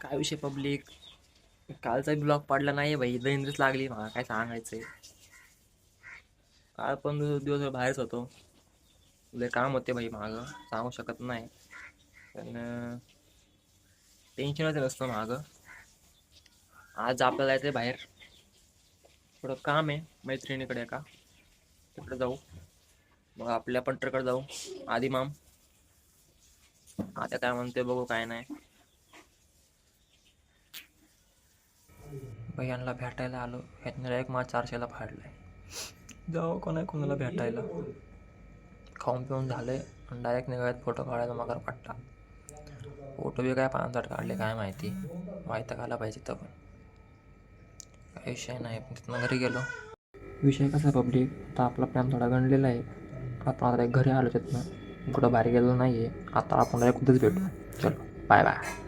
काय विषय पब्लिक. कालचा ब्लॉग पडला नाही भाई, दैनच लागली मला काय सांगायचंय. काल पण दिवस बाहेरच होतो, लय काम होते भाई मागं, सांगू शकत नाही. पण टेन्शनच नसतं मागं. आज आपल्याला जायचंय बाहेर, थोडं काम आहे मैत्रिणीकडे का, तिकडे जाऊ. मग आपल्या पंटरकडे जाऊ, आदिमाम. आता काय म्हणते बघू, काय नाही. भैयांना भेटायला आलो, ह्यातनं एक माझा 400ला फाडलाय. जाऊ कोणाला भेटायला. खाऊन पिऊन झाले, डायरेक्ट निघायत फोटो काढायला मगर पट्टा. फोटो बी काय 5 काढले काय माहिती, माहिती आला पाहिजे तर. पण काही विषय नाही, पण तिथनं घरी गेलो. विषय कसा पब्लिक, आता आपला प्लॅन थोडा गणलेला आहे. आपण आता घरी आलो तिथनं, कुठं बाहेर गेलो नाही आहे. आता आपण डायरेक्ट कुठंच भेटू. चलो बाय बाय.